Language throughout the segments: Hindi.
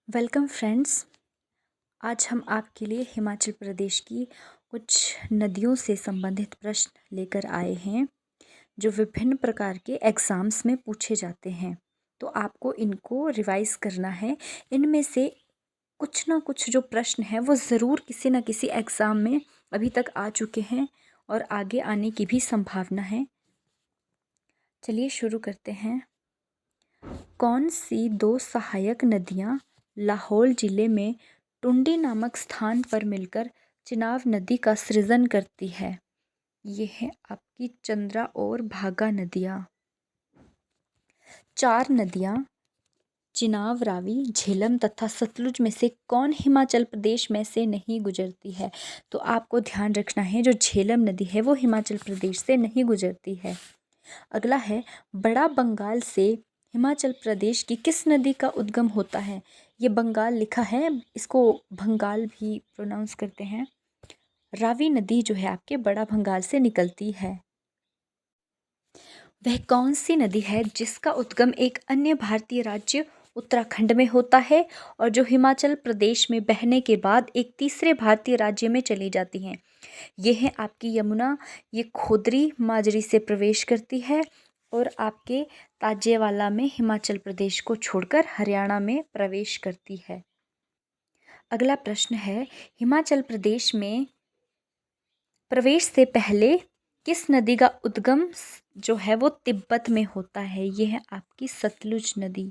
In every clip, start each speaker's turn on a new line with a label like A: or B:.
A: Welcome friends. आज हम आपके लिए हिमाचल प्रदेश की कुछ नदियों से संबंधित प्रश्न लेकर आए हैं जो विभिन्न प्रकार के एग्ज़ाम्स में पूछे जाते हैं। तो आपको इनको रिवाइज़ करना है। इनमें से कुछ ना कुछ जो प्रश्न हैं वो ज़रूर किसी न किसी एग्ज़ाम में अभी तक आ चुके हैं और आगे आने की भी संभावना है। चलिए शुरू करते हैं। कौन सी दो सहायक नदियाँ लाहौल ज़िले में टुंडी नामक स्थान पर मिलकर चिनाब नदी का सृजन करती है? ये है आपकी चंद्रा और भागा नदियाँ। चार नदियाँ चिनाब, रावी, झेलम तथा सतलुज में से कौन हिमाचल प्रदेश में से नहीं गुजरती है? तो आपको ध्यान रखना है जो झेलम नदी है वो हिमाचल प्रदेश से नहीं गुजरती है। अगला है, बड़ा बंगाल से हिमाचल प्रदेश की किस नदी का उद्गम होता है? ये बंगाल लिखा है, इसको भंगाल भी प्रोनाउंस करते हैं। रावी नदी जो है आपके बड़ा भंगाल से निकलती है। वह कौन सी नदी है जिसका उद्गम एक अन्य भारतीय राज्य उत्तराखंड में होता है और जो हिमाचल प्रदेश में बहने के बाद एक तीसरे भारतीय राज्य में चली जाती हैं? ये है आपकी यमुना। ये खोदरी माजरी से प्रवेश करती है और आपके ताजेवाला में हिमाचल प्रदेश को छोड़कर हरियाणा में प्रवेश करती है। अगला प्रश्न है, हिमाचल प्रदेश में प्रवेश से पहले किस नदी का उद्गम जो है वो तिब्बत में होता है? ये है आपकी सतलुज नदी।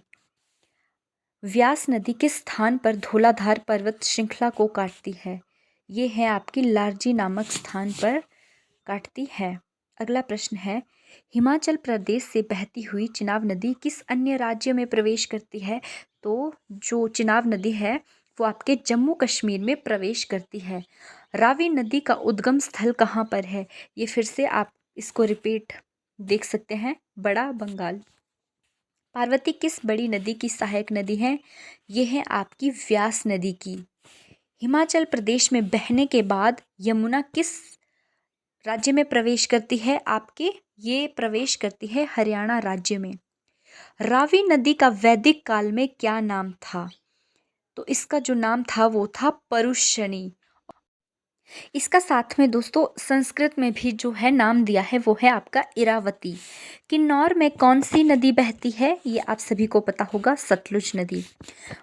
A: व्यास नदी किस स्थान पर धौलाधार पर्वत श्रृंखला को काटती है? ये है आपकी लारजी नामक स्थान पर काटती है। अगला प्रश्न है, हिमाचल प्रदेश से बहती हुई चिनाब नदी किस अन्य राज्य में प्रवेश करती है? तो जो चिनाब नदी है वो आपके जम्मू कश्मीर में प्रवेश करती है। रावी नदी का उद्गम स्थल कहाँ पर है? ये फिर से आप इसको रिपीट देख सकते हैं, बड़ा बंगाल। पार्वती किस बड़ी नदी की सहायक नदी है? ये है आपकी व्यास नदी की। हिमाचल प्रदेश में बहने के बाद यमुना किस राज्य में प्रवेश करती है? आपके ये प्रवेश करती है हरियाणा राज्य में। रावी नदी का वैदिक काल में क्या नाम था? तो इसका जो नाम था वो था परुशनी। इसका साथ में दोस्तों संस्कृत में भी जो है नाम दिया है वो है आपका इरावती। किन्नौर में कौन सी नदी बहती है? ये आप सभी को पता होगा, सतलुज नदी।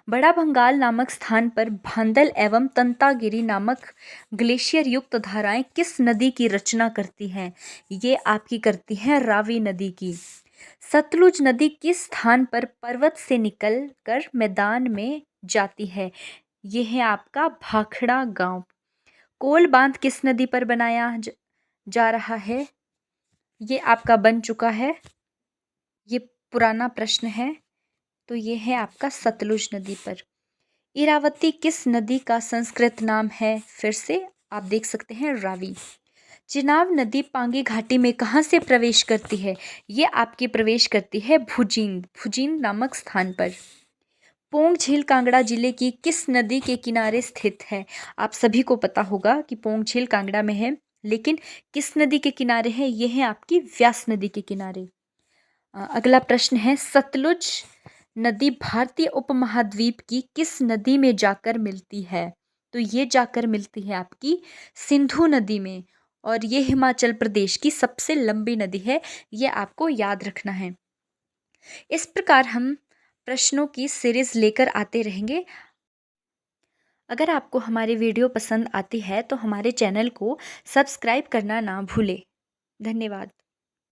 A: बड़ा भंगाल नामक स्थान पर भांदल एवं तंतागिरी नामक ग्लेशियर युक्त धाराएं किस नदी की रचना करती हैं? ये आपकी करती हैं रावी नदी की। सतलुज नदी किस स्थान पर पर्वत से निकल कर मैदान में जाती है? ये है आपका भाखड़ा गांव। कोल बांध किस नदी पर बनाया जा रहा है? ये आपका बन चुका है, ये पुराना प्रश्न है। तो ये है आपका सतलुज नदी पर। इरावती किस नदी का संस्कृत नाम है? फिर से आप देख सकते हैं, रावी। चिनाब नदी पांगी घाटी में कहाँ से प्रवेश करती है? ये आपकी प्रवेश करती है भुजींद, भुजींद नामक स्थान पर। पोंग झील कांगड़ा जिले की किस नदी के किनारे स्थित है? आप सभी को पता होगा कि पोंग झील कांगड़ा में है, लेकिन किस नदी के किनारे है? ये है आपकी व्यास नदी के किनारे। अगला प्रश्न है, सतलुज नदी भारतीय उपमहाद्वीप की किस नदी में जाकर मिलती है? तो ये जाकर मिलती है आपकी सिंधु नदी में और ये हिमाचल प्रदेश की सबसे लंबी नदी है, ये आपको याद रखना है। इस प्रकार हम प्रश्नों की सीरीज लेकर आते रहेंगे। अगर आपको हमारी वीडियो पसंद आती है तो हमारे चैनल को सब्सक्राइब करना ना भूलें। धन्यवाद।